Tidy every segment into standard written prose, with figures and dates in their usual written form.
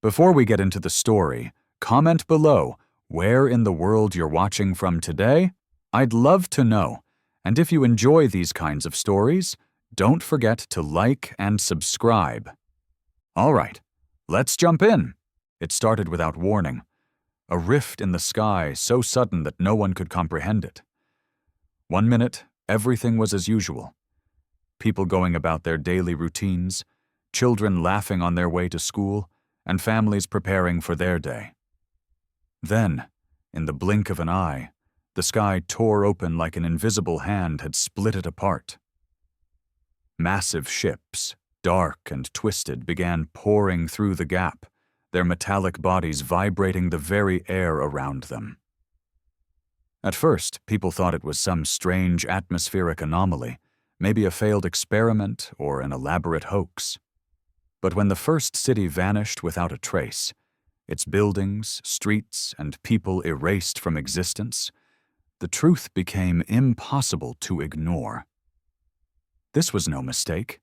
Before we get into the story, comment below where in the world you're watching from today. I'd love to know. And if you enjoy these kinds of stories, don't forget to like and subscribe. All right, let's jump in. It started without warning. A rift in the sky so sudden that no one could comprehend it. 1 minute, everything was as usual. People going about their daily routines, children laughing on their way to school, and families preparing for their day. Then, in the blink of an eye, the sky tore open like an invisible hand had split it apart. Massive ships, dark and twisted, began pouring through the gap, their metallic bodies vibrating the very air around them. At first, people thought it was some strange atmospheric anomaly, maybe a failed experiment or an elaborate hoax. But when the first city vanished without a trace, its buildings, streets, and people erased from existence, the truth became impossible to ignore. This was no mistake.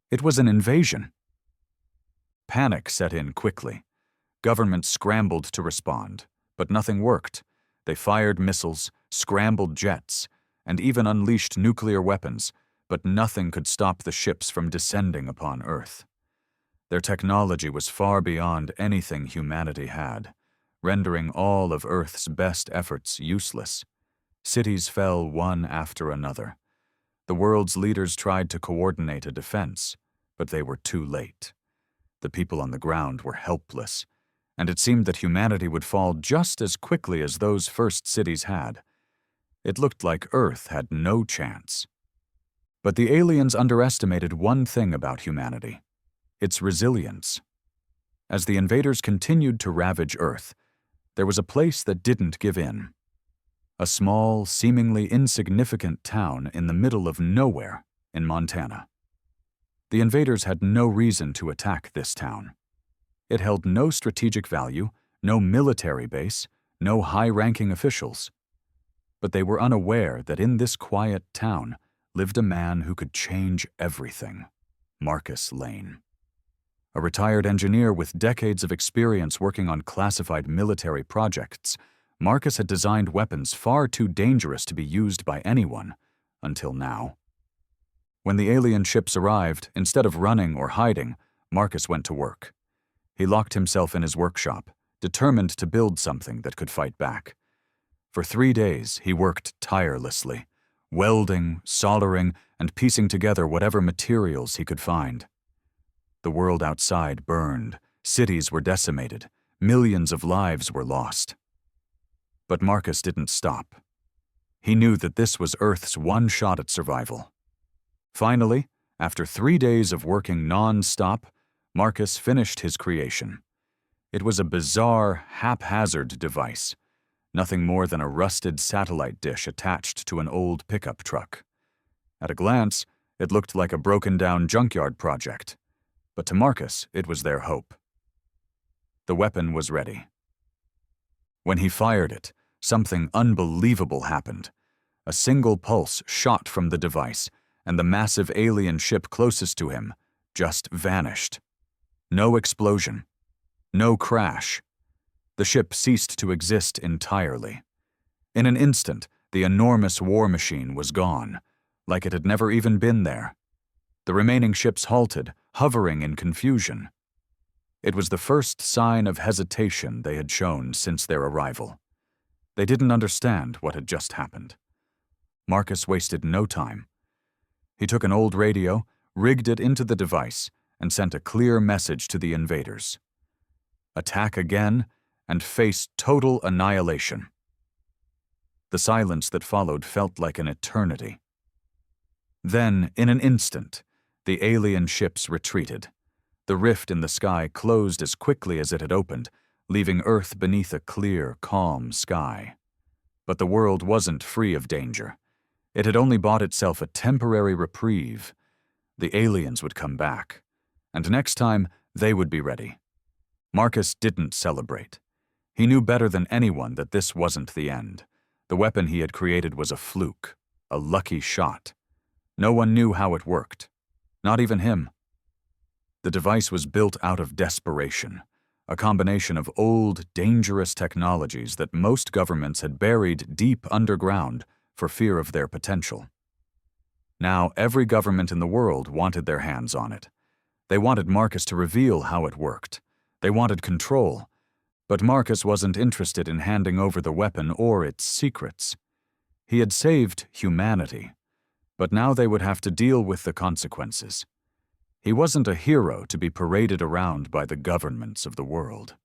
It was an invasion. Panic set in quickly. Governments scrambled to respond, but nothing worked. They fired missiles, scrambled jets, and even unleashed nuclear weapons, but nothing could stop the ships from descending upon Earth. Their technology was far beyond anything humanity had, rendering all of Earth's best efforts useless. Cities fell one after another. The world's leaders tried to coordinate a defense, but they were too late. The people on the ground were helpless, and it seemed that humanity would fall just as quickly as those first cities had. It looked like Earth had no chance. But the aliens underestimated one thing about humanity: its resilience. As the invaders continued to ravage Earth, there was a place that didn't give in. A small, seemingly insignificant town in the middle of nowhere in Montana. The invaders had no reason to attack this town. It held no strategic value, no military base, no high-ranking officials. But they were unaware that in this quiet town lived a man who could change everything: Marcus Lane. A retired engineer with decades of experience working on classified military projects, Marcus had designed weapons far too dangerous to be used by anyone, until now. When the alien ships arrived, instead of running or hiding, Marcus went to work. He locked himself in his workshop, determined to build something that could fight back. For 3 days, he worked tirelessly, welding, soldering, and piecing together whatever materials he could find. The world outside burned, cities were decimated, millions of lives were lost. But Marcus didn't stop. He knew that this was Earth's one shot at survival. Finally, after 3 days of working non-stop, Marcus finished his creation. It was a bizarre, haphazard device, nothing more than a rusted satellite dish attached to an old pickup truck. At a glance, it looked like a broken-down junkyard project. But to Marcus, it was their hope. The weapon was ready. When he fired it, something unbelievable happened. A single pulse shot from the device, and the massive alien ship closest to him just vanished. No explosion. No crash. The ship ceased to exist entirely. In an instant, the enormous war machine was gone, like it had never even been there. The remaining ships halted, hovering in confusion. It was the first sign of hesitation they had shown since their arrival. They didn't understand what had just happened. Marcus wasted no time. He took an old radio, rigged it into the device, and sent a clear message to the invaders: attack again and face total annihilation. The silence that followed felt like an eternity. Then, in an instant, the alien ships retreated. The rift in the sky closed as quickly as it had opened, leaving Earth beneath a clear, calm sky. But the world wasn't free of danger. It had only bought itself a temporary reprieve. The aliens would come back, and next time they would be ready. Marcus didn't celebrate. He knew better than anyone that this wasn't the end. The weapon he had created was a fluke, a lucky shot. No one knew how it worked. Not even him. The device was built out of desperation, a combination of old, dangerous technologies that most governments had buried deep underground for fear of their potential. Now, every government in the world wanted their hands on it. They wanted Marcus to reveal how it worked. They wanted control. But Marcus wasn't interested in handing over the weapon or its secrets. He had saved humanity, but now they would have to deal with the consequences. He wasn't a hero to be paraded around by the governments of the world.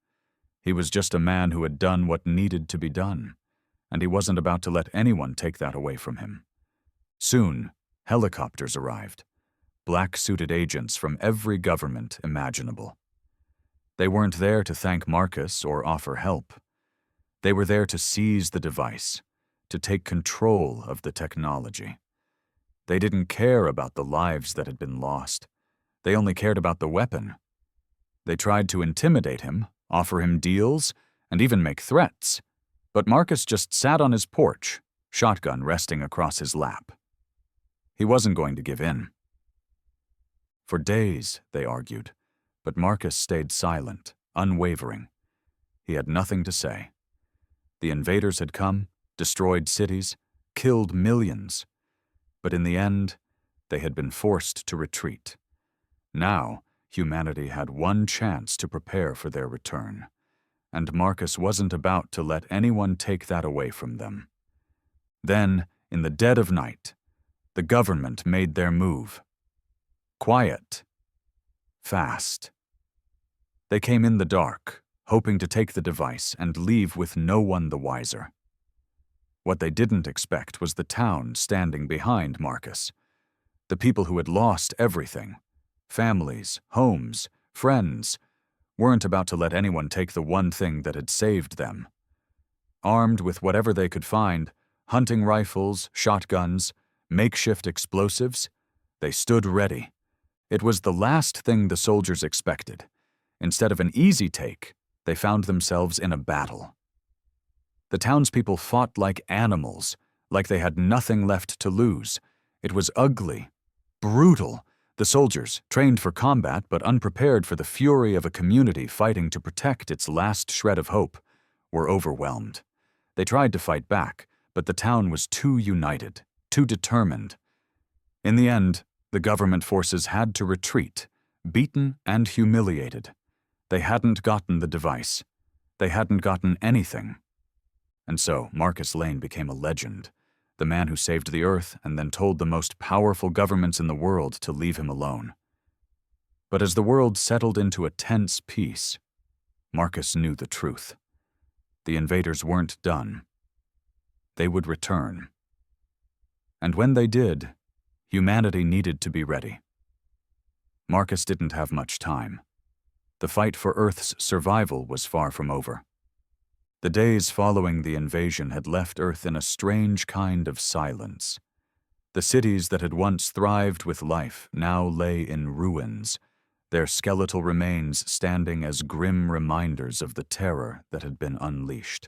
He was just a man who had done what needed to be done, and he wasn't about to let anyone take that away from him. Soon, helicopters arrived, black-suited agents from every government imaginable. They weren't there to thank Marcus or offer help. They were there to seize the device, to take control of the technology. They didn't care about the lives that had been lost. They only cared about the weapon. They tried to intimidate him, offer him deals, and even make threats. But Marcus just sat on his porch, shotgun resting across his lap. He wasn't going to give in. For days, they argued, but Marcus stayed silent, unwavering. He had nothing to say. The invaders had come, destroyed cities, killed millions. But in the end, they had been forced to retreat. Now, humanity had one chance to prepare for their return, and Marcus wasn't about to let anyone take that away from them. Then, in the dead of night, the government made their move. Quiet. Fast. They came in the dark, hoping to take the device and leave with no one the wiser. What they didn't expect was the town standing behind Marcus. The people who had lost everything, families, homes, friends, weren't about to let anyone take the one thing that had saved them. Armed with whatever they could find, hunting rifles, shotguns, makeshift explosives, they stood ready. It was the last thing the soldiers expected. Instead of an easy take, they found themselves in a battle. The townspeople fought like animals, like they had nothing left to lose. It was ugly, brutal. The soldiers, trained for combat but unprepared for the fury of a community fighting to protect its last shred of hope, were overwhelmed. They tried to fight back, but the town was too united, too determined. In the end, the government forces had to retreat, beaten and humiliated. They hadn't gotten the device. They hadn't gotten anything. And so Marcus Lane became a legend, the man who saved the Earth and then told the most powerful governments in the world to leave him alone. But as the world settled into a tense peace, Marcus knew the truth. The invaders weren't done. They would return. And when they did, humanity needed to be ready. Marcus didn't have much time. The fight for Earth's survival was far from over. The days following the invasion had left Earth in a strange kind of silence. The cities that had once thrived with life now lay in ruins, their skeletal remains standing as grim reminders of the terror that had been unleashed.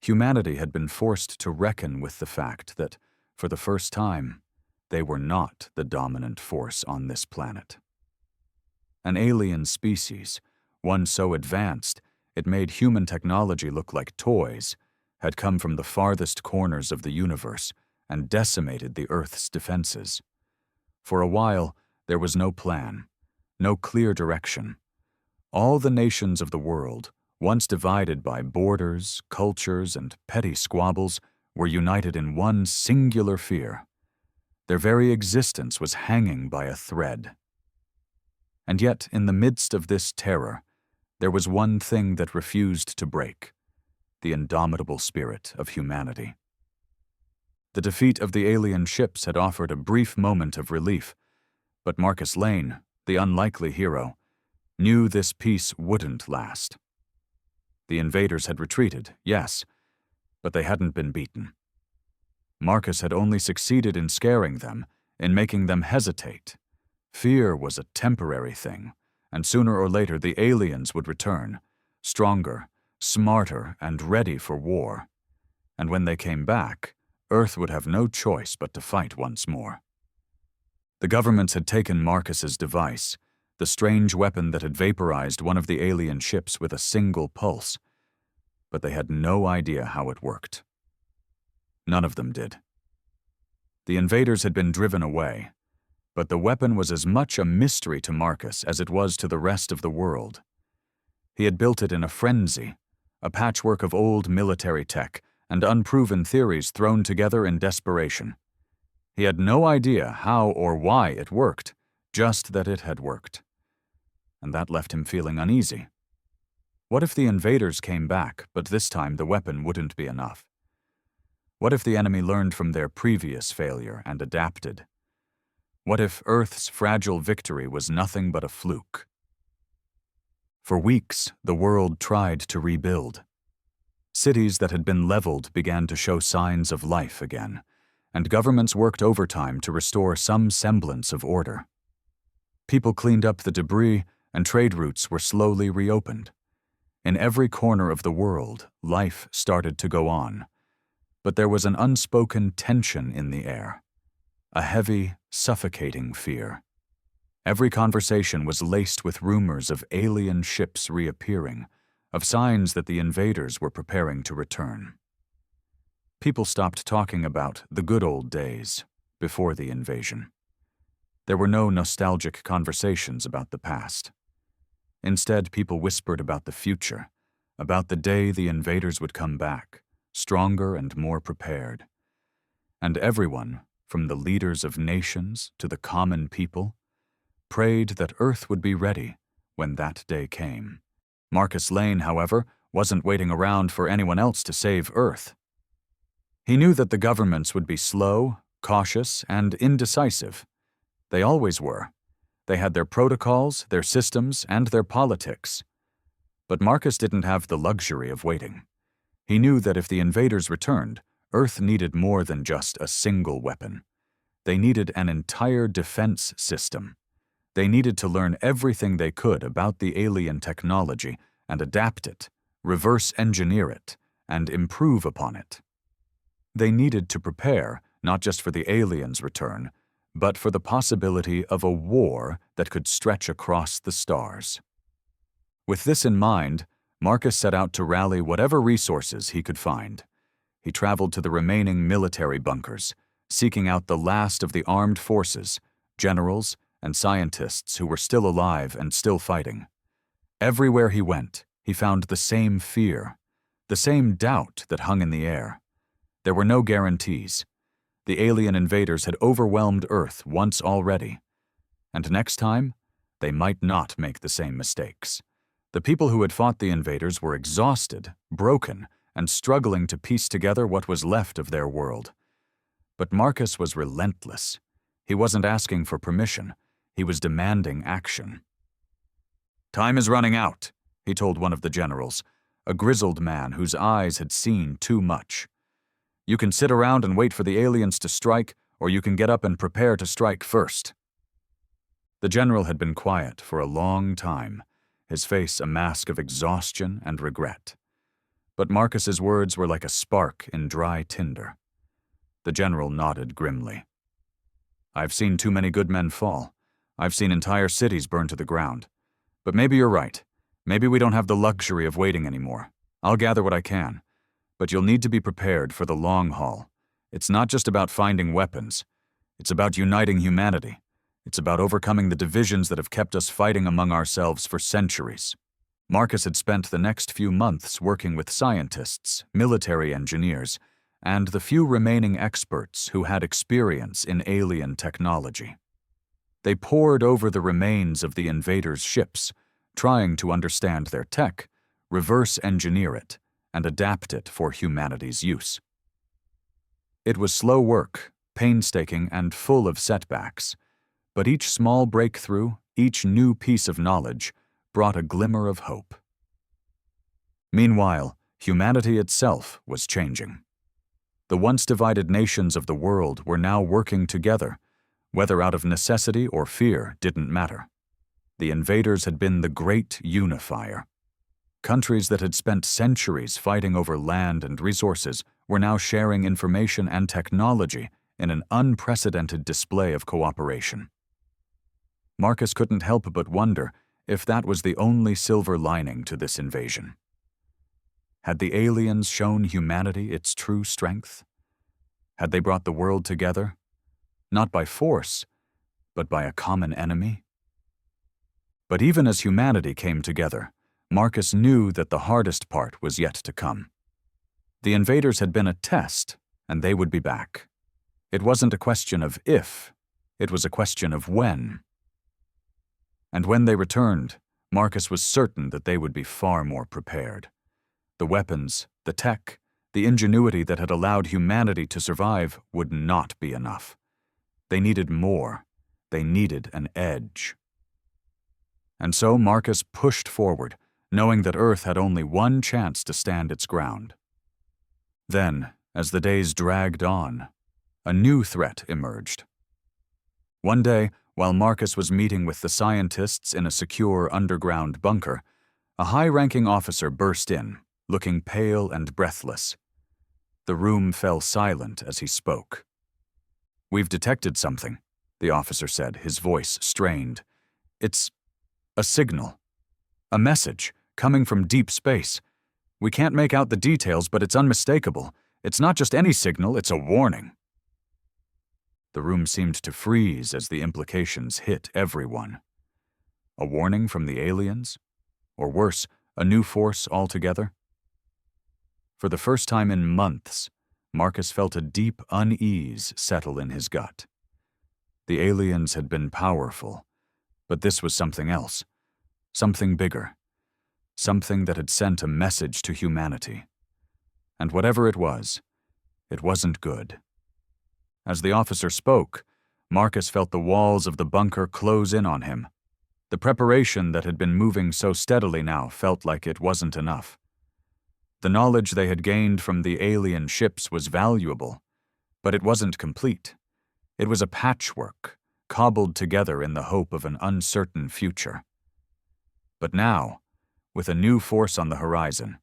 Humanity had been forced to reckon with the fact that, for the first time, they were not the dominant force on this planet. An alien species, one so advanced it made human technology look like toys, had come from the farthest corners of the universe and decimated the Earth's defenses. For a while, there was no plan, no clear direction. All the nations of the world, once divided by borders, cultures, and petty squabbles, were united in one singular fear. Their very existence was hanging by a thread. And yet, in the midst of this terror, there was one thing that refused to break: the indomitable spirit of humanity. The defeat of the alien ships had offered a brief moment of relief, but Marcus Lane, the unlikely hero, knew this peace wouldn't last. The invaders had retreated, yes, but they hadn't been beaten. Marcus had only succeeded in scaring them, in making them hesitate. Fear was a temporary thing, and sooner or later the aliens would return, stronger, smarter, and ready for war. And when they came back, Earth would have no choice but to fight once more. The governments had taken Marcus's device, the strange weapon that had vaporized one of the alien ships with a single pulse. But they had no idea how it worked. None of them did. The invaders had been driven away, but the weapon was as much a mystery to Marcus as it was to the rest of the world. He had built it in a frenzy, a patchwork of old military tech and unproven theories thrown together in desperation. He had no idea how or why it worked, just that it had worked. And that left him feeling uneasy. What if the invaders came back, but this time the weapon wouldn't be enough? What if the enemy learned from their previous failure and adapted? What if Earth's fragile victory was nothing but a fluke? For weeks, the world tried to rebuild. Cities that had been leveled began to show signs of life again, and governments worked overtime to restore some semblance of order. People cleaned up the debris, and trade routes were slowly reopened. In every corner of the world, life started to go on. But there was an unspoken tension in the air, a heavy, suffocating fear. Every conversation was laced with rumors of alien ships reappearing, of signs that the invaders were preparing to return. People stopped talking about the good old days before the invasion. There were no nostalgic conversations about the past. Instead, people whispered about the future, about the day the invaders would come back, stronger and more prepared. And everyone, from the leaders of nations to the common people, prayed that Earth would be ready when that day came. Marcus Lane, however, wasn't waiting around for anyone else to save Earth. He knew that the governments would be slow, cautious, and indecisive. They always were. They had their protocols, their systems, and their politics. But Marcus didn't have the luxury of waiting. He knew that if the invaders returned, Earth needed more than just a single weapon. They needed an entire defense system. They needed to learn everything they could about the alien technology and adapt it, reverse engineer it, and improve upon it. They needed to prepare not just for the aliens' return, but for the possibility of a war that could stretch across the stars. With this in mind, Marcus set out to rally whatever resources he could find. He traveled to the remaining military bunkers, seeking out the last of the armed forces, generals, and scientists who were still alive and still fighting. Everywhere he went, he found the same fear, the same doubt that hung in the air. There were no guarantees. The alien invaders had overwhelmed Earth once already. And next time, they might not make the same mistakes. The people who had fought the invaders were exhausted, broken, and struggling to piece together what was left of their world. But Marcus was relentless. He wasn't asking for permission. He was demanding action. "Time is running out," he told one of the generals, a grizzled man whose eyes had seen too much. "You can sit around and wait for the aliens to strike, or you can get up and prepare to strike first." The general had been quiet for a long time, his face a mask of exhaustion and regret. But Marcus's words were like a spark in dry tinder. The general nodded grimly. "I've seen too many good men fall. I've seen entire cities burn to the ground. But maybe you're right. Maybe we don't have the luxury of waiting anymore. I'll gather what I can. But you'll need to be prepared for the long haul. It's not just about finding weapons. It's about uniting humanity. It's about overcoming the divisions that have kept us fighting among ourselves for centuries." Marcus had spent the next few months working with scientists, military engineers, and the few remaining experts who had experience in alien technology. They pored over the remains of the invaders' ships, trying to understand their tech, reverse engineer it, and adapt it for humanity's use. It was slow work, painstaking, and full of setbacks, but each small breakthrough, each new piece of knowledge, brought a glimmer of hope. Meanwhile, humanity itself was changing. The once divided nations of the world were now working together. Whether out of necessity or fear didn't matter. The invaders had been the great unifier. Countries that had spent centuries fighting over land and resources were now sharing information and technology in an unprecedented display of cooperation. Marcus couldn't help but wonder if that was the only silver lining to this invasion. Had the aliens shown humanity its true strength? Had they brought the world together, not by force, but by a common enemy? But even as humanity came together, Marcus knew that the hardest part was yet to come. The invaders had been a test, and they would be back. It wasn't a question of if, it was a question of when. And when they returned, Marcus was certain that they would be far more prepared. The weapons, the tech, the ingenuity that had allowed humanity to survive would not be enough. They needed more. They needed an edge. And so Marcus pushed forward, knowing that Earth had only one chance to stand its ground. Then, as the days dragged on, a new threat emerged. One day, while Marcus was meeting with the scientists in a secure underground bunker, a high-ranking officer burst in, looking pale and breathless. The room fell silent as he spoke. "We've detected something," the officer said, his voice strained. "It's a signal. A message, coming from deep space. We can't make out the details, but it's unmistakable. It's not just any signal, it's a warning." The room seemed to freeze as the implications hit everyone. A warning from the aliens? Or worse, a new force altogether? For the first time in months, Marcus felt a deep unease settle in his gut. The aliens had been powerful, but this was something else, something bigger, something that had sent a message to humanity. And whatever it wasn't good. As the officer spoke, Marcus felt the walls of the bunker close in on him. The preparation that had been moving so steadily now felt like it wasn't enough. The knowledge they had gained from the alien ships was valuable, but it wasn't complete. It was a patchwork, cobbled together in the hope of an uncertain future. But now, with a new force on the horizon,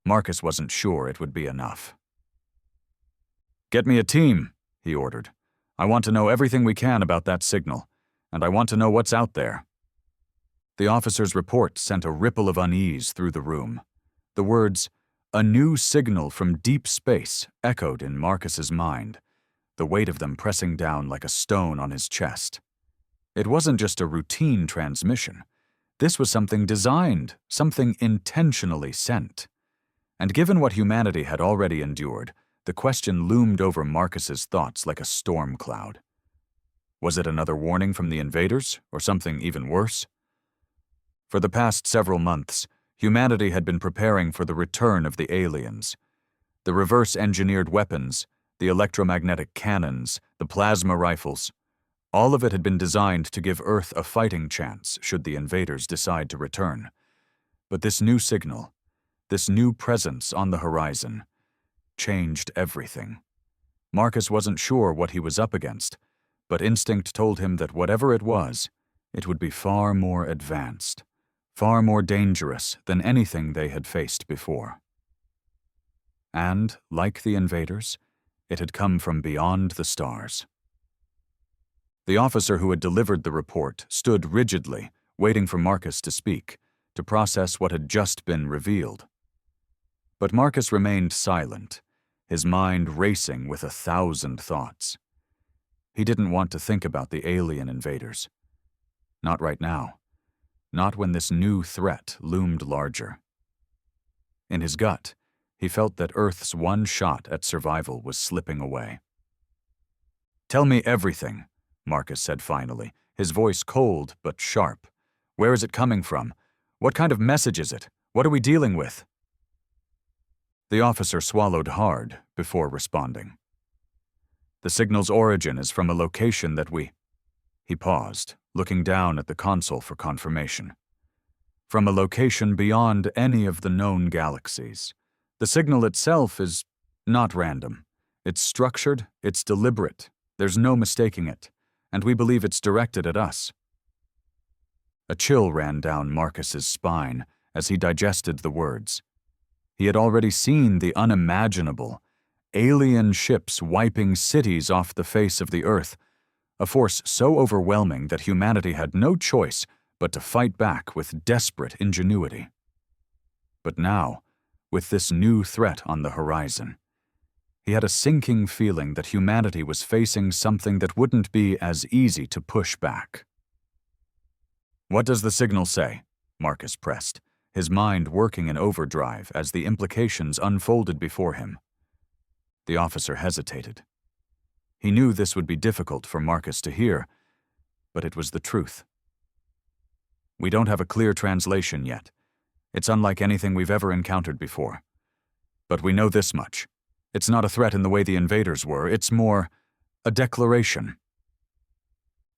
Marcus wasn't sure it would be enough. "Get me a team," he ordered. "I want to know everything we can about that signal, and I want to know what's out there." The officer's report sent a ripple of unease through the room. The words, "a new signal from deep space," echoed in Marcus's mind, the weight of them pressing down like a stone on his chest. It wasn't just a routine transmission. This was something designed, something intentionally sent. And given what humanity had already endured, the question loomed over Marcus's thoughts like a storm cloud. Was it another warning from the invaders, or something even worse? For the past several months, humanity had been preparing for the return of the aliens. The reverse-engineered weapons, the electromagnetic cannons, the plasma rifles, all of it had been designed to give Earth a fighting chance should the invaders decide to return. But this new signal, this new presence on the horizon, changed everything. Marcus wasn't sure what he was up against, but instinct told him that whatever it would be far more advanced, far more dangerous than anything they had faced before. And, like the invaders, it had come from beyond the stars. The officer who had delivered the report stood rigidly, waiting for Marcus to speak, to process what had just been revealed. But Marcus remained silent, his mind racing with 1,000 thoughts. He didn't want to think about the alien invaders. Not right now. Not when this new threat loomed larger. In his gut, he felt that Earth's one shot at survival was slipping away. "Tell me everything," Marcus said finally, his voice cold but sharp. "Where is it coming from? What kind of message is it? What are we dealing with?" The officer swallowed hard before responding. "The signal's origin is from a location that we—" He paused, looking down at the console for confirmation. "From a location beyond any of the known galaxies. The signal itself is not random. It's structured, it's deliberate, there's no mistaking it, and we believe it's directed at us." A chill ran down Marcus's spine as he digested the words. He had already seen the unimaginable, alien ships wiping cities off the face of the Earth, a force so overwhelming that humanity had no choice but to fight back with desperate ingenuity. But now, with this new threat on the horizon, he had a sinking feeling that humanity was facing something that wouldn't be as easy to push back. "What does the signal say?" Marcus pressed, his mind working in overdrive as the implications unfolded before him. The officer hesitated. He knew this would be difficult for Marcus to hear, but it was the truth. "We don't have a clear translation yet. It's unlike anything we've ever encountered before. But we know this much. It's not a threat in the way the invaders were, it's more a declaration."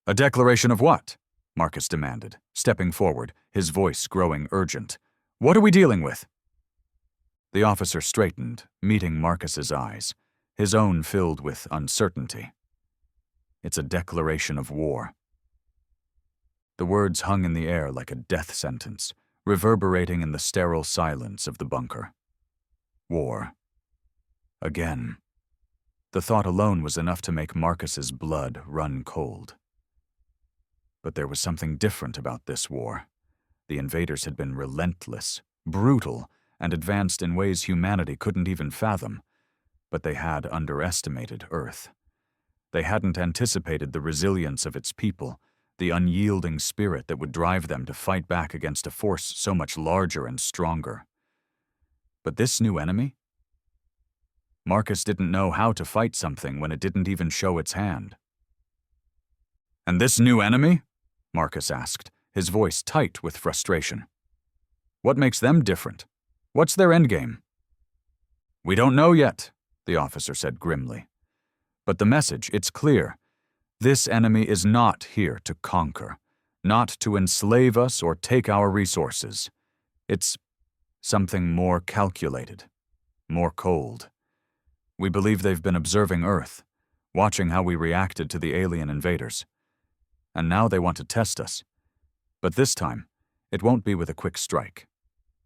"A declaration of what?" Marcus demanded, stepping forward, his voice growing urgent. "What are we dealing with?" The officer straightened, meeting Marcus's eyes, his own filled with uncertainty. "It's a declaration of war." The words hung in the air like a death sentence, reverberating in the sterile silence of the bunker. War. Again. The thought alone was enough to make Marcus's blood run cold. But there was something different about this war. The invaders had been relentless, brutal, and advanced in ways humanity couldn't even fathom. But they had underestimated Earth. They hadn't anticipated the resilience of its people, the unyielding spirit that would drive them to fight back against a force so much larger and stronger. But this new enemy? Marcus didn't know how to fight something when it didn't even show its hand. "And this new enemy?" Marcus asked, his voice tight with frustration. "What makes them different? What's their endgame?" "We don't know yet," the officer said grimly. "But the message, it's clear. This enemy is not here to conquer, not to enslave us or take our resources. It's something more calculated, more cold. We believe they've been observing Earth, watching how we reacted to the alien invaders. And now they want to test us. But this time, it won't be with a quick strike.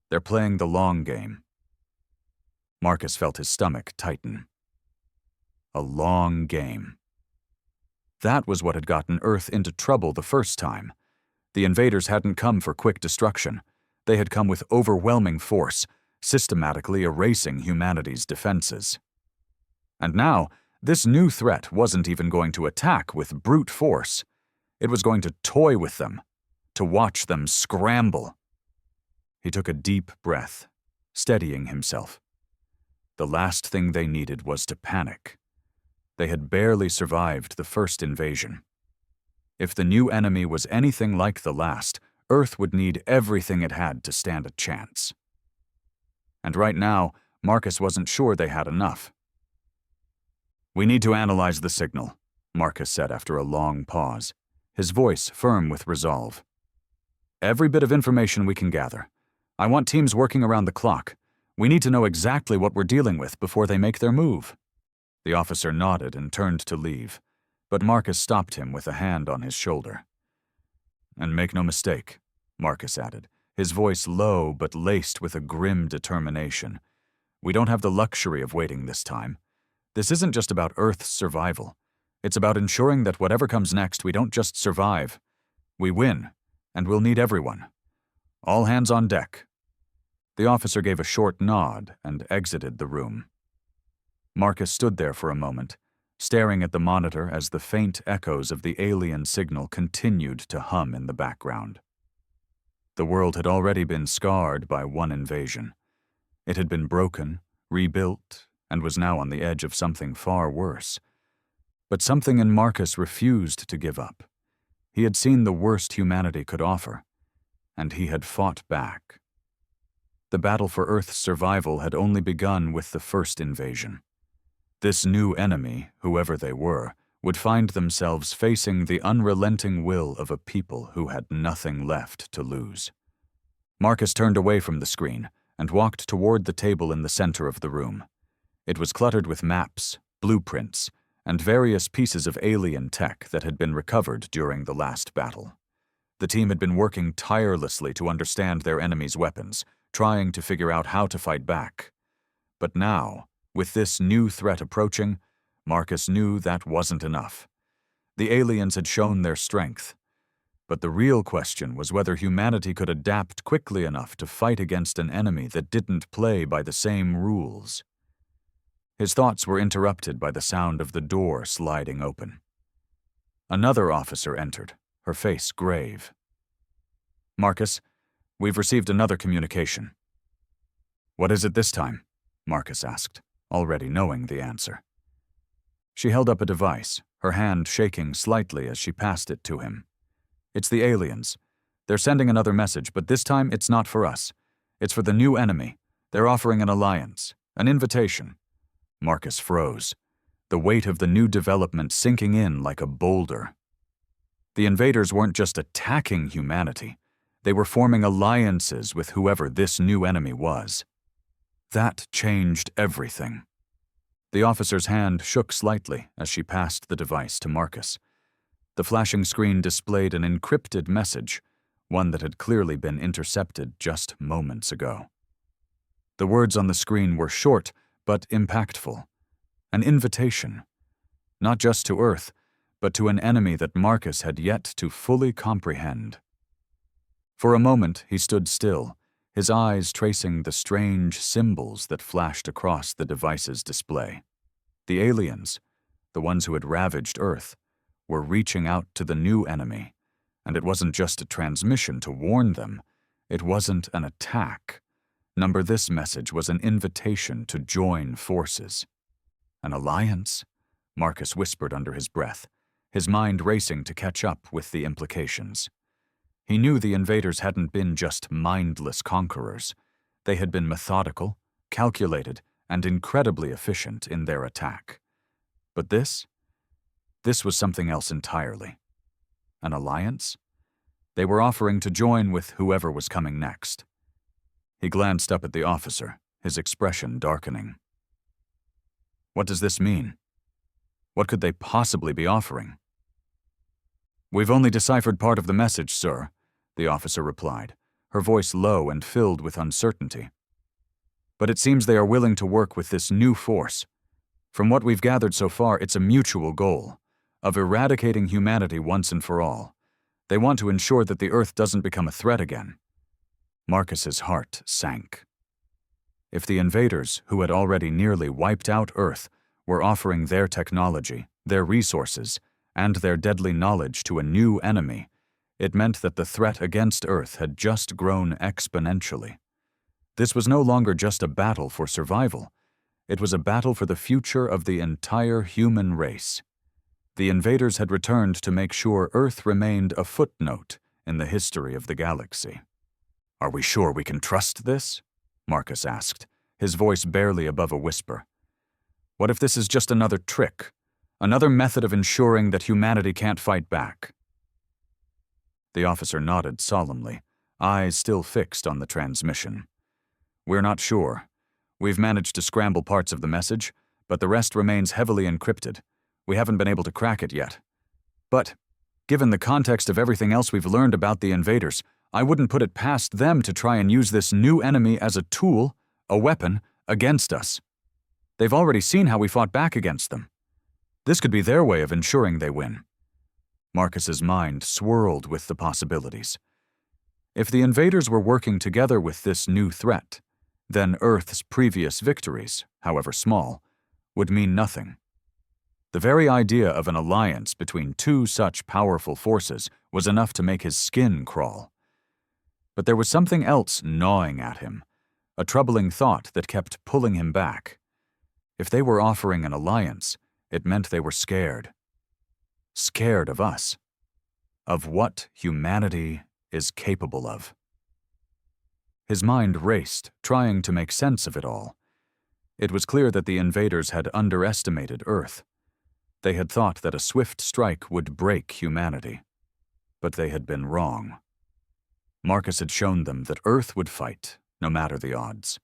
They're playing the long game." Marcus felt his stomach tighten. A long game. That was what had gotten Earth into trouble the first time. The invaders hadn't come for quick destruction. They had come with overwhelming force, systematically erasing humanity's defenses. And now, this new threat wasn't even going to attack with brute force. It was going to toy with them, to watch them scramble. He took a deep breath, steadying himself. The last thing they needed was to panic. They had barely survived the first invasion. If the new enemy was anything like the last, Earth would need everything it had to stand a chance. And right now, Marcus wasn't sure they had enough. "We need to analyze the signal," Marcus said after a long pause, his voice firm with resolve. "Every bit of information we can gather. I want teams working around the clock. We need to know exactly what we're dealing with before they make their move." The officer nodded and turned to leave, but Marcus stopped him with a hand on his shoulder. "And make no mistake," Marcus added, his voice low but laced with a grim determination. "We don't have the luxury of waiting this time. This isn't just about Earth's survival. It's about ensuring that whatever comes next, we don't just survive. We win, and we'll need everyone. All hands on deck." The officer gave a short nod and exited the room. Marcus stood there for a moment, staring at the monitor as the faint echoes of the alien signal continued to hum in the background. The world had already been scarred by one invasion. It had been broken, rebuilt, and was now on the edge of something far worse. But something in Marcus refused to give up. He had seen the worst humanity could offer, and he had fought back. The battle for Earth's survival had only begun with the first invasion. This new enemy, whoever they were, would find themselves facing the unrelenting will of a people who had nothing left to lose. Marcus turned away from the screen and walked toward the table in the center of the room. It was cluttered with maps, blueprints, and various pieces of alien tech that had been recovered during the last battle. The team had been working tirelessly to understand their enemy's weapons, trying to figure out how to fight back. But now, with this new threat approaching, Marcus knew that wasn't enough. The aliens had shown their strength. But the real question was whether humanity could adapt quickly enough to fight against an enemy that didn't play by the same rules. His thoughts were interrupted by the sound of the door sliding open. Another officer entered, her face grave. "Marcus, we've received another communication." "What is it this time?" Marcus asked, already knowing the answer. She held up a device, her hand shaking slightly as she passed it to him. "It's the aliens. They're sending another message, but this time it's not for us. It's for the new enemy. They're offering an alliance, an invitation." Marcus froze, the weight of the new development sinking in like a boulder. The invaders weren't just attacking humanity. They were forming alliances with whoever this new enemy was. That changed everything. The officer's hand shook slightly as she passed the device to Marcus. The flashing screen displayed an encrypted message, one that had clearly been intercepted just moments ago. The words on the screen were short but impactful. An invitation, not just to Earth, but to an enemy that Marcus had yet to fully comprehend. For a moment he stood still, his eyes tracing the strange symbols that flashed across the device's display. The aliens, the ones who had ravaged Earth, were reaching out to the new enemy, and it wasn't just a transmission to warn them. It wasn't an attack. This message was an invitation to join forces. An alliance? Marcus whispered under his breath, his mind racing to catch up with the implications. He knew the invaders hadn't been just mindless conquerors. They had been methodical, calculated, and incredibly efficient in their attack. But this was something else entirely. An alliance? They were offering to join with whoever was coming next. He glanced up at the officer, his expression darkening. "What does this mean? What could they possibly be offering?" "We've only deciphered part of the message, sir," the officer replied, her voice low and filled with uncertainty. "But it seems they are willing to work with this new force. From what we've gathered so far, it's a mutual goal, of eradicating humanity once and for all. They want to ensure that the Earth doesn't become a threat again." Marcus's heart sank. If the invaders, who had already nearly wiped out Earth, were offering their technology, their resources, and their deadly knowledge to a new enemy, it meant that the threat against Earth had just grown exponentially. This was no longer just a battle for survival. It was a battle for the future of the entire human race. The invaders had returned to make sure Earth remained a footnote in the history of the galaxy. "Are we sure we can trust this?" Marcus asked, his voice barely above a whisper. "What if this is just another trick, another method of ensuring that humanity can't fight back?" The officer nodded solemnly, eyes still fixed on the transmission. "We're not sure. We've managed to scramble parts of the message, but the rest remains heavily encrypted. We haven't been able to crack it yet. But, given the context of everything else we've learned about the invaders, I wouldn't put it past them to try and use this new enemy as a tool, a weapon, against us. They've already seen how we fought back against them. This could be their way of ensuring they win." Marcus's mind swirled with the possibilities. If the invaders were working together with this new threat, then Earth's previous victories, however small, would mean nothing. The very idea of an alliance between two such powerful forces was enough to make his skin crawl. But there was something else gnawing at him, a troubling thought that kept pulling him back. If they were offering an alliance, it meant they were scared. Scared of us. Of what humanity is capable of. His mind raced, trying to make sense of it all. It was clear that the invaders had underestimated Earth. They had thought that a swift strike would break humanity. But they had been wrong. Marcus had shown them that Earth would fight, no matter the odds.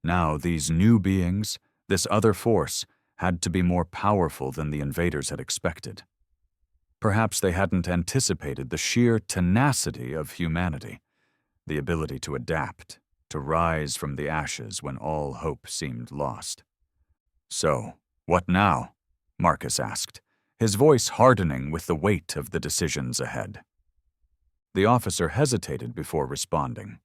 Now these new beings, this other force, had to be more powerful than the invaders had expected. Perhaps they hadn't anticipated the sheer tenacity of humanity, the ability to adapt, to rise from the ashes when all hope seemed lost. "So, what now?" Marcus asked, his voice hardening with the weight of the decisions ahead. The officer hesitated before responding.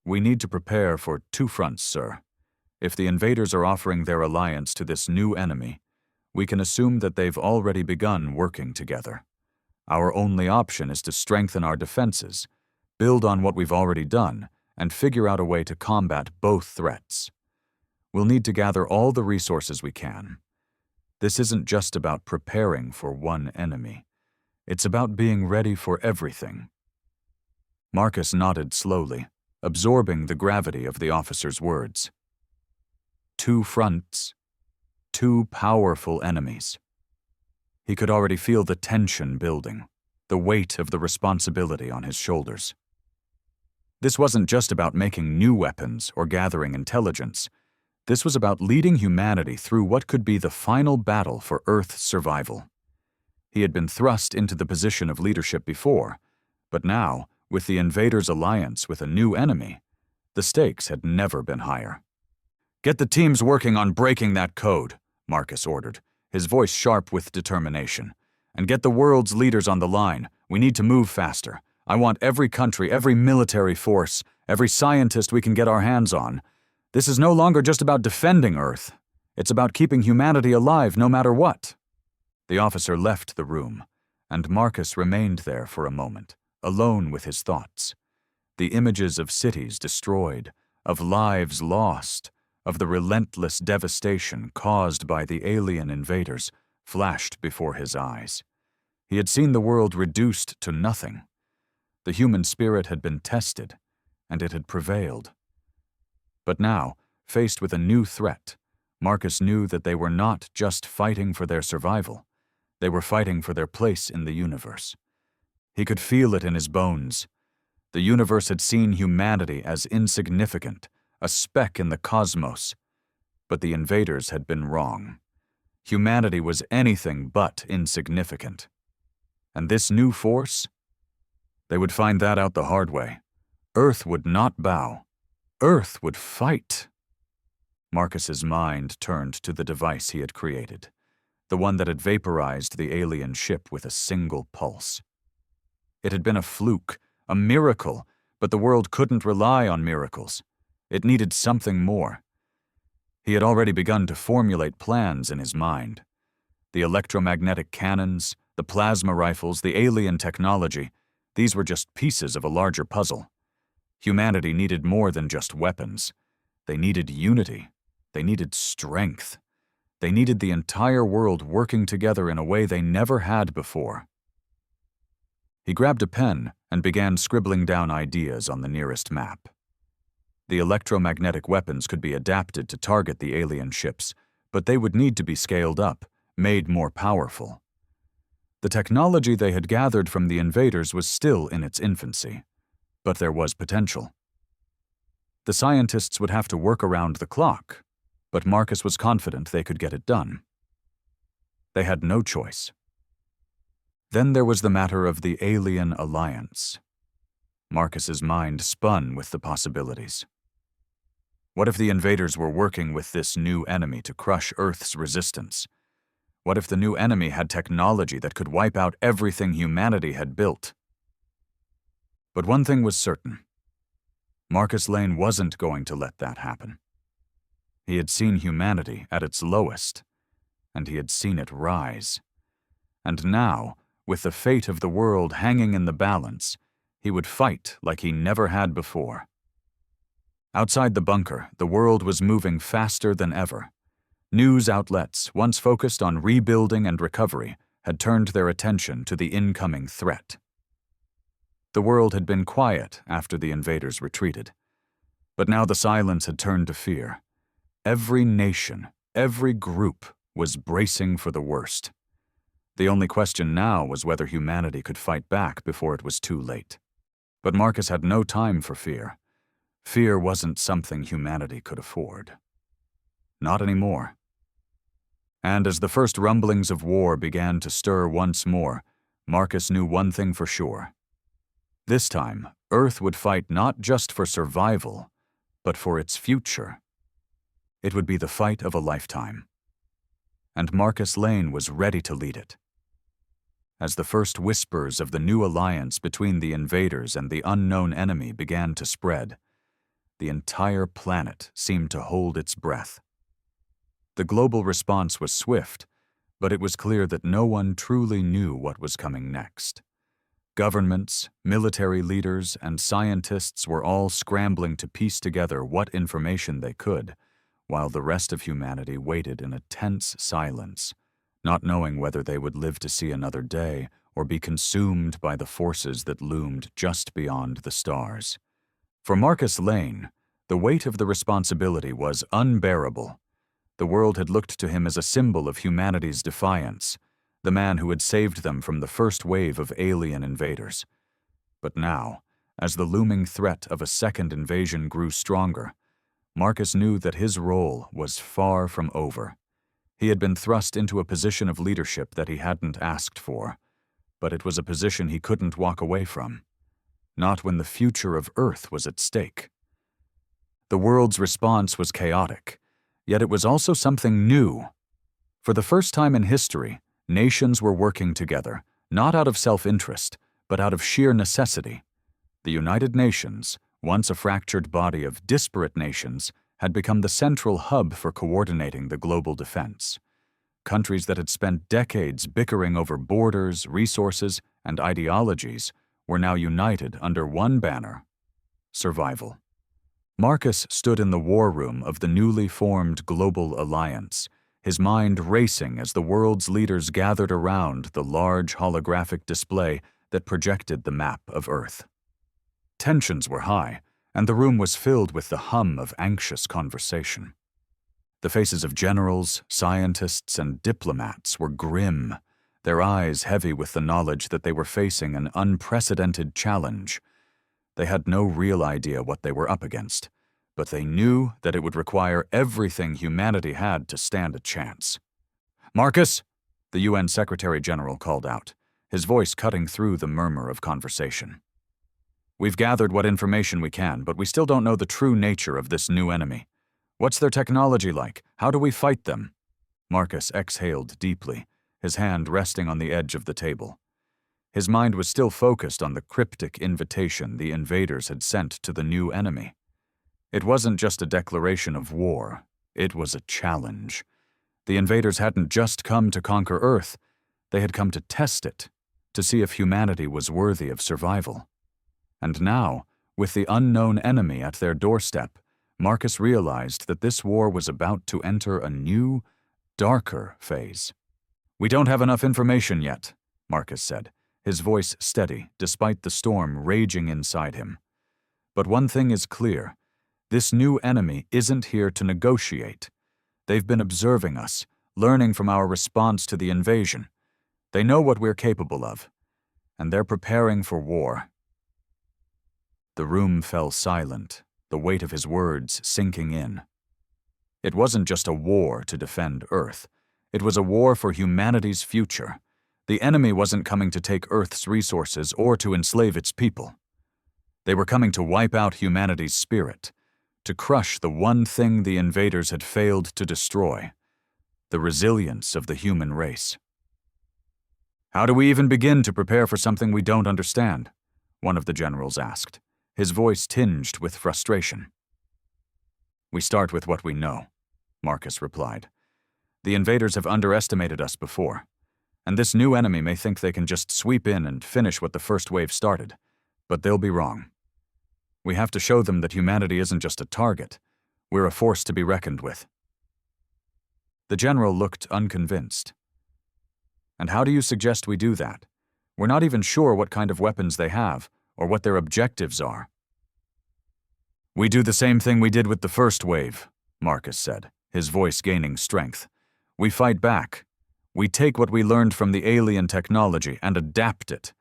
"We need to prepare for two fronts, sir. If the invaders are offering their alliance to this new enemy, we can assume that they've already begun working together. Our only option is to strengthen our defenses, build on what we've already done, and figure out a way to combat both threats. We'll need to gather all the resources we can. This isn't just about preparing for one enemy. It's about being ready for everything." Marcus nodded slowly, absorbing the gravity of the officer's words. Two fronts, two powerful enemies. He could already feel the tension building, the weight of the responsibility on his shoulders. This wasn't just about making new weapons or gathering intelligence. This was about leading humanity through what could be the final battle for Earth's survival. He had been thrust into the position of leadership before, but now, with the invaders' alliance with a new enemy, the stakes had never been higher. "Get the teams working on breaking that code," Marcus ordered, his voice sharp with determination. "And get the world's leaders on the line. We need to move faster. I want every country, every military force, every scientist we can get our hands on. This is no longer just about defending Earth. It's about keeping humanity alive no matter what." The officer left the room, and Marcus remained there for a moment, alone with his thoughts. The images of cities destroyed, of lives lost, of the relentless devastation caused by the alien invaders flashed before his eyes. He had seen the world reduced to nothing. The human spirit had been tested, and it had prevailed. But now, faced with a new threat, Marcus knew that they were not just fighting for their survival. They were fighting for their place in the universe. He could feel it in his bones. The universe had seen humanity as insignificant, a speck in the cosmos. But the invaders had been wrong. Humanity was anything but insignificant. And this new force? They would find that out the hard way. Earth would not bow. Earth would fight. Marcus's mind turned to the device he had created, the one that had vaporized the alien ship with a single pulse. It had been a fluke, a miracle, but the world couldn't rely on miracles. It needed something more. He had already begun to formulate plans in his mind. The electromagnetic cannons, the plasma rifles, the alien technology, these were just pieces of a larger puzzle. Humanity needed more than just weapons. They needed unity. They needed strength. They needed the entire world working together in a way they never had before. He grabbed a pen and began scribbling down ideas on the nearest map. The electromagnetic weapons could be adapted to target the alien ships, but they would need to be scaled up, made more powerful. The technology they had gathered from the invaders was still in its infancy, but there was potential. The scientists would have to work around the clock, but Marcus was confident they could get it done. They had no choice. Then there was the matter of the alien alliance. Marcus's mind spun with the possibilities. What if the invaders were working with this new enemy to crush Earth's resistance? What if the new enemy had technology that could wipe out everything humanity had built? But one thing was certain. Marcus Lane wasn't going to let that happen. He had seen humanity at its lowest, and he had seen it rise. And now, with the fate of the world hanging in the balance, he would fight like he never had before. Outside the bunker, the world was moving faster than ever. News outlets, once focused on rebuilding and recovery, had turned their attention to the incoming threat. The world had been quiet after the invaders retreated, but now the silence had turned to fear. Every nation, every group was bracing for the worst. The only question now was whether humanity could fight back before it was too late. But Marcus had no time for fear. Fear wasn't something humanity could afford. Not anymore. And as the first rumblings of war began to stir once more, Marcus knew one thing for sure. This time, Earth would fight not just for survival, but for its future. It would be the fight of a lifetime. and Marcus Lane was ready to lead it. As the first whispers of the new alliance between the invaders and the unknown enemy began to spread, the entire planet seemed to hold its breath. The global response was swift, but it was clear that no one truly knew what was coming next. Governments, military leaders, and scientists were all scrambling to piece together what information they could, while the rest of humanity waited in a tense silence, not knowing whether they would live to see another day or be consumed by the forces that loomed just beyond the stars. For Marcus Lane, the weight of the responsibility was unbearable. The world had looked to him as a symbol of humanity's defiance, the man who had saved them from the first wave of alien invaders. But now, as the looming threat of a second invasion grew stronger, Marcus knew that his role was far from over. He had been thrust into a position of leadership that he hadn't asked for, but it was a position he couldn't walk away from. Not when the future of Earth was at stake. The world's response was chaotic, yet it was also something new. For the first time in history, nations were working together, not out of self-interest, but out of sheer necessity. The United Nations, once a fractured body of disparate nations, had become the central hub for coordinating the global defense. Countries that had spent decades bickering over borders, resources, and ideologies were now united under one banner: survival. Marcus stood in the war room of the newly formed Global Alliance, his mind racing as the world's leaders gathered around the large holographic display that projected the map of Earth. Tensions were high, and the room was filled with the hum of anxious conversation. The faces of generals, scientists, and diplomats were grim, their eyes heavy with the knowledge that they were facing an unprecedented challenge. They had no real idea what they were up against, but they knew that it would require everything humanity had to stand a chance. "Marcus," the UN Secretary-General called out, his voice cutting through the murmur of conversation. "We've gathered what information we can, but we still don't know the true nature of this new enemy. What's their technology like? How do we fight them?" Marcus exhaled deeply, his hand resting on the edge of the table. His mind was still focused on the cryptic invitation the invaders had sent to the new enemy. It wasn't just a declaration of war, it was a challenge. The invaders hadn't just come to conquer Earth, they had come to test it, to see if humanity was worthy of survival. And now, with the unknown enemy at their doorstep, Marcus realized that this war was about to enter a new, darker phase. "We don't have enough information yet," Marcus said, his voice steady despite the storm raging inside him. "But one thing is clear. This new enemy isn't here to negotiate. They've been observing us, learning from our response to the invasion. They know what we're capable of, and they're preparing for war." The room fell silent, the weight of his words sinking in. It wasn't just a war to defend Earth. It was a war for humanity's future. The enemy wasn't coming to take Earth's resources or to enslave its people. They were coming to wipe out humanity's spirit, to crush the one thing the invaders had failed to destroy: the resilience of the human race. "How do we even begin to prepare for something we don't understand?" one of the generals asked, his voice tinged with frustration. "We start with what we know," Marcus replied. "The invaders have underestimated us before, and this new enemy may think they can just sweep in and finish what the first wave started, but they'll be wrong. We have to show them that humanity isn't just a target, we're a force to be reckoned with." The general looked unconvinced. "And how do you suggest we do that? We're not even sure what kind of weapons they have, or what their objectives are." "We do the same thing we did with the first wave," Marcus said, his voice gaining strength. "We fight back. We take what we learned from the alien technology and adapt it.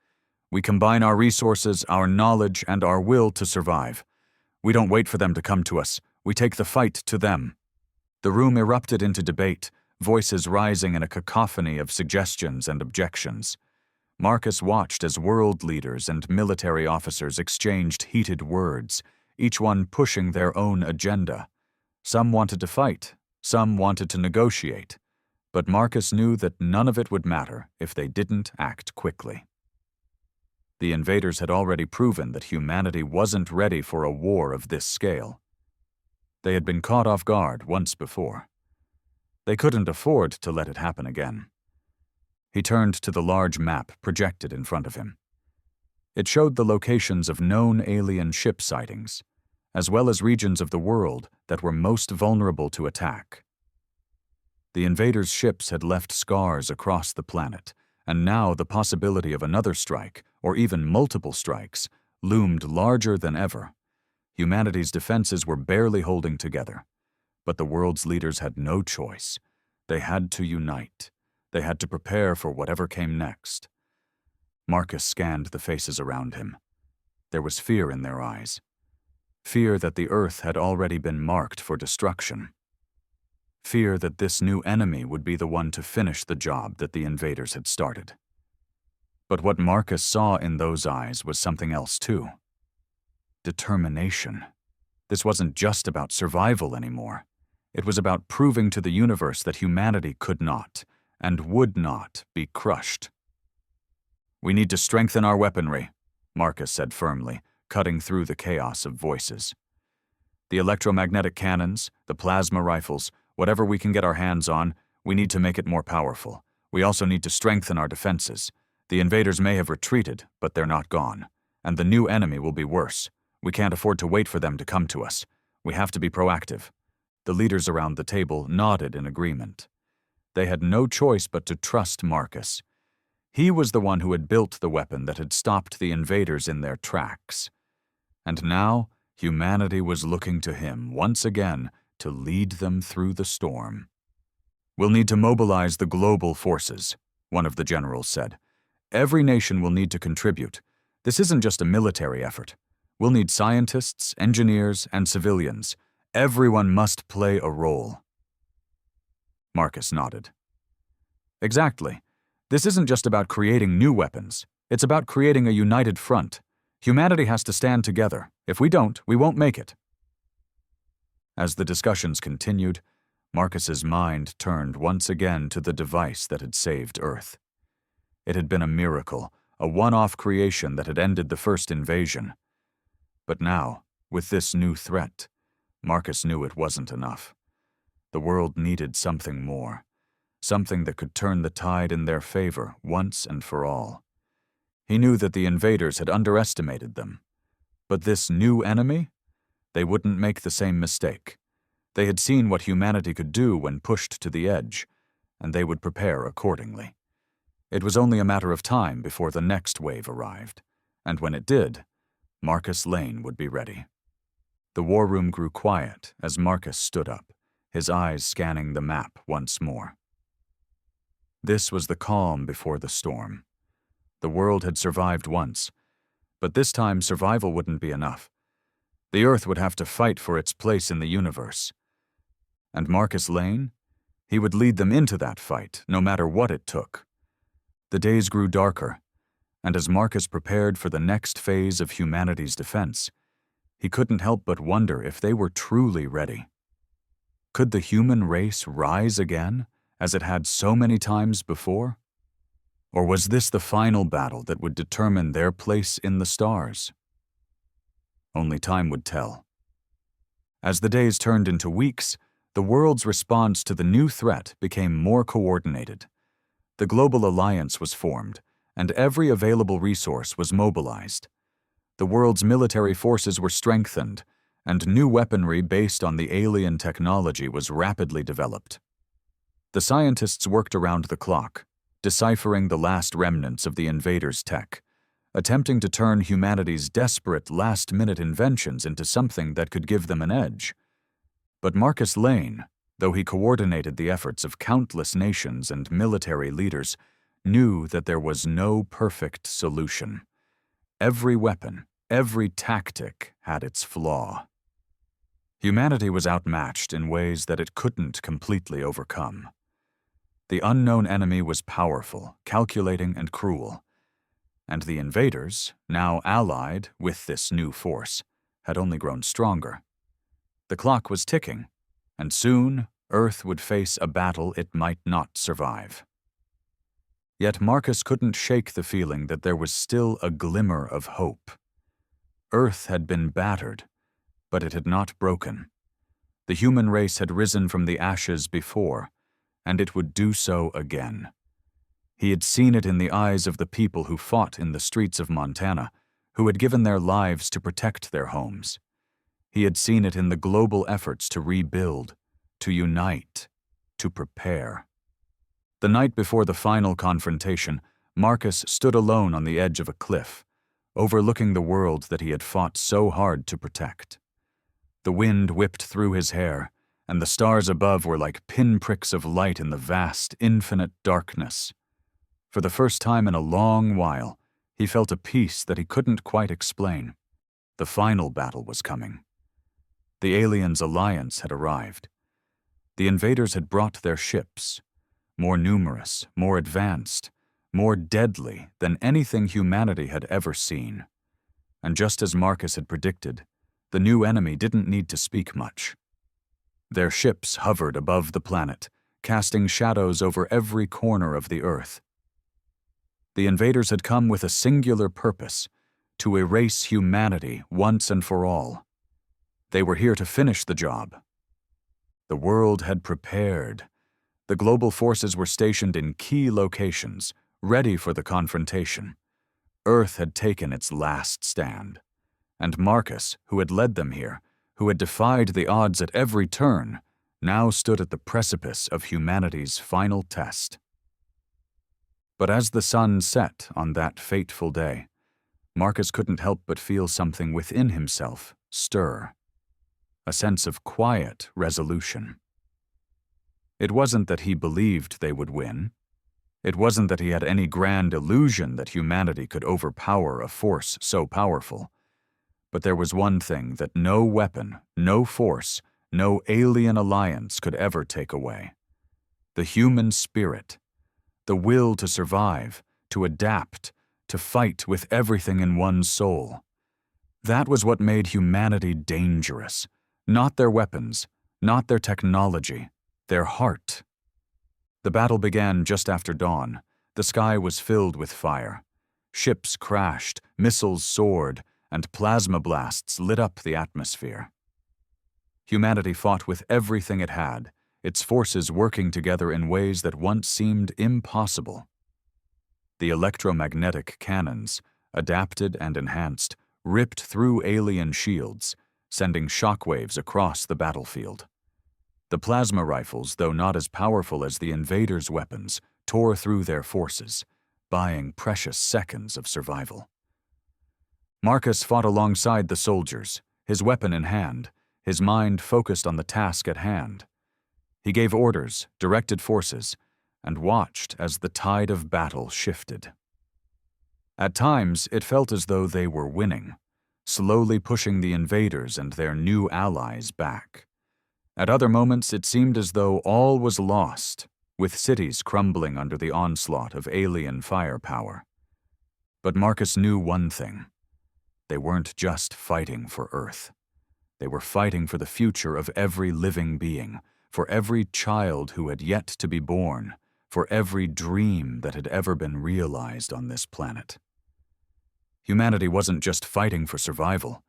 We combine our resources, our knowledge, and our will to survive. We don't wait for them to come to us. We take the fight to them." The room erupted into debate, voices rising in a cacophony of suggestions and objections. Marcus watched as world leaders and military officers exchanged heated words, each one pushing their own agenda. Some wanted to fight, some wanted to negotiate. But Marcus knew that none of it would matter if they didn't act quickly. The invaders had already proven that humanity wasn't ready for a war of this scale. They had been caught off guard once before. They couldn't afford to let it happen again. He turned to the large map projected in front of him. It showed the locations of known alien ship sightings, as well as regions of the world that were most vulnerable to attack. The invaders' ships had left scars across the planet, and now the possibility of another strike, or even multiple strikes, loomed larger than ever. Humanity's defenses were barely holding together, but the world's leaders had no choice. They had to unite. They had to prepare for whatever came next. Marcus scanned the faces around him. There was fear in their eyes. Fear that the Earth had already been marked for destruction. Fear that this new enemy would be the one to finish the job that the invaders had started. But what Marcus saw in those eyes was something else too. Determination. This wasn't just about survival anymore. It was about proving to the universe that humanity could not, and would not, be crushed. "We need to strengthen our weaponry," Marcus said firmly, cutting through the chaos of voices. "The electromagnetic cannons, the plasma rifles, whatever we can get our hands on, we need to make it more powerful. We also need to strengthen our defenses. The invaders may have retreated, but they're not gone. And the new enemy will be worse. We can't afford to wait for them to come to us. We have to be proactive." The leaders around the table nodded in agreement. They had no choice but to trust Marcus. He was the one who had built the weapon that had stopped the invaders in their tracks. And now, humanity was looking to him once again to lead them through the storm. "We'll need to mobilize the global forces," one of the generals said. "Every nation will need to contribute. This isn't just a military effort. We'll need scientists, engineers, and civilians. Everyone must play a role." Marcus nodded. "Exactly. This isn't just about creating new weapons. It's about creating a united front. Humanity has to stand together. If we don't, we won't make it." As the discussions continued, Marcus's mind turned once again to the device that had saved Earth. It had been a miracle, a one-off creation that had ended the first invasion. But now, with this new threat, Marcus knew it wasn't enough. The world needed something more, something that could turn the tide in their favor once and for all. He knew that the invaders had underestimated them. But this new enemy? They wouldn't make the same mistake. They had seen what humanity could do when pushed to the edge, and they would prepare accordingly. It was only a matter of time before the next wave arrived, and when it did, Marcus Lane would be ready. The war room grew quiet as Marcus stood up, his eyes scanning the map once more. This was the calm before the storm. The world had survived once, but this time survival wouldn't be enough. The Earth would have to fight for its place in the universe. And Marcus Lane? He would lead them into that fight, no matter what it took. The days grew darker, and as Marcus prepared for the next phase of humanity's defense, he couldn't help but wonder if they were truly ready. Could the human race rise again, as it had so many times before? Or was this the final battle that would determine their place in the stars? Only time would tell. As the days turned into weeks, the world's response to the new threat became more coordinated. The global alliance was formed, and every available resource was mobilized. The world's military forces were strengthened, and new weaponry based on the alien technology was rapidly developed. The scientists worked around the clock, deciphering the last remnants of the invaders' tech, attempting to turn humanity's desperate last-minute inventions into something that could give them an edge. But Marcus Lane, though he coordinated the efforts of countless nations and military leaders, knew that there was no perfect solution. Every weapon, every tactic had its flaw. Humanity was outmatched in ways that it couldn't completely overcome. The unknown enemy was powerful, calculating, and cruel. And the invaders, now allied with this new force, had only grown stronger. The clock was ticking, and soon Earth would face a battle it might not survive. Yet Marcus couldn't shake the feeling that there was still a glimmer of hope. Earth had been battered, but it had not broken. The human race had risen from the ashes before, and it would do so again. He had seen it in the eyes of the people who fought in the streets of Montana, who had given their lives to protect their homes. He had seen it in the global efforts to rebuild, to unite, to prepare. The night before the final confrontation, Marcus stood alone on the edge of a cliff, overlooking the world that he had fought so hard to protect. The wind whipped through his hair, and the stars above were like pinpricks of light in the vast, infinite darkness. For the first time in a long while, he felt a peace that he couldn't quite explain. The final battle was coming. The aliens' alliance had arrived. The invaders had brought their ships, more numerous, more advanced, more deadly than anything humanity had ever seen. And just as Marcus had predicted, the new enemy didn't need to speak much. Their ships hovered above the planet, casting shadows over every corner of the Earth. The invaders had come with a singular purpose: to erase humanity once and for all. They were here to finish the job. The world had prepared. The global forces were stationed in key locations, ready for the confrontation. Earth had taken its last stand. And Marcus, who had led them here, who had defied the odds at every turn, now stood at the precipice of humanity's final test. But as the sun set on that fateful day, Marcus couldn't help but feel something within himself stir. A sense of quiet resolution. It wasn't that he believed they would win. It wasn't that he had any grand illusion that humanity could overpower a force so powerful. But there was one thing that no weapon, no force, no alien alliance could ever take away: the human spirit, the will to survive, to adapt, to fight with everything in one's soul. That was what made humanity dangerous, not their weapons, not their technology, their heart. The battle began just after dawn. The sky was filled with fire. Ships crashed, missiles soared, and plasma blasts lit up the atmosphere. Humanity fought with everything it had, its forces working together in ways that once seemed impossible. The electromagnetic cannons, adapted and enhanced, ripped through alien shields, sending shockwaves across the battlefield. The plasma rifles, though not as powerful as the invaders' weapons, tore through their forces, buying precious seconds of survival. Marcus fought alongside the soldiers, his weapon in hand, his mind focused on the task at hand. He gave orders, directed forces, and watched as the tide of battle shifted. At times, it felt as though they were winning, slowly pushing the invaders and their new allies back. At other moments, it seemed as though all was lost, with cities crumbling under the onslaught of alien firepower. But Marcus knew one thing. They weren't just fighting for Earth. They were fighting for the future of every living being, for every child who had yet to be born, for every dream that had ever been realized on this planet. Humanity wasn't just fighting for survival.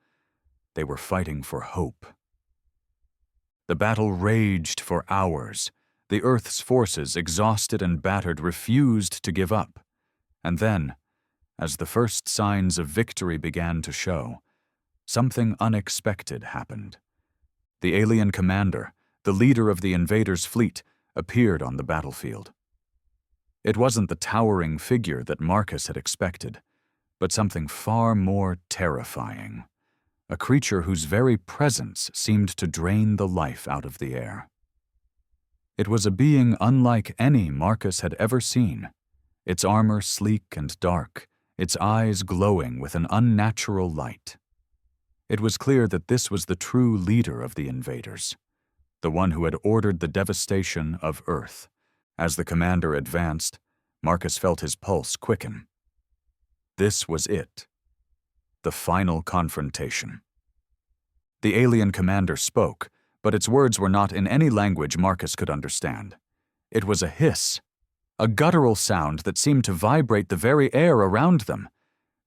They were fighting for hope. The battle raged for hours. The Earth's forces, exhausted and battered, refused to give up. And then, as the first signs of victory began to show, something unexpected happened. The alien commander, the leader of the invaders' fleet, appeared on the battlefield. It wasn't the towering figure that Marcus had expected, but something far more terrifying. A creature whose very presence seemed to drain the life out of the air. It was a being unlike any Marcus had ever seen, its armor sleek and dark, its eyes glowing with an unnatural light. It was clear that this was the true leader of the invaders, the one who had ordered the devastation of Earth. As the commander advanced, Marcus felt his pulse quicken. This was it. The final confrontation. The alien commander spoke, but its words were not in any language Marcus could understand. It was a hiss, a guttural sound that seemed to vibrate the very air around them.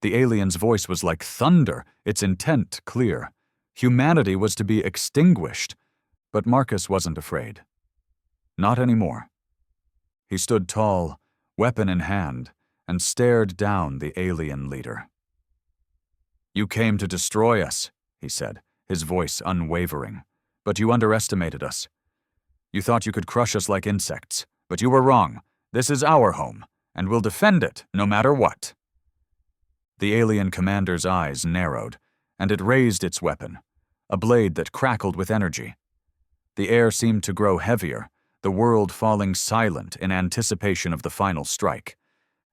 The alien's voice was like thunder, its intent clear. Humanity was to be extinguished, but Marcus wasn't afraid. Not anymore. He stood tall, weapon in hand, and stared down the alien leader. "You came to destroy us," he said, his voice unwavering, "but you underestimated us. You thought you could crush us like insects, but you were wrong. This is our home, and we'll defend it no matter what." The alien commander's eyes narrowed, and it raised its weapon, a blade that crackled with energy. The air seemed to grow heavier, the world falling silent in anticipation of the final strike.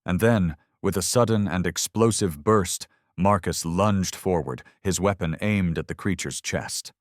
And then, with a sudden and explosive burst, Marcus lunged forward, his weapon aimed at the creature's chest.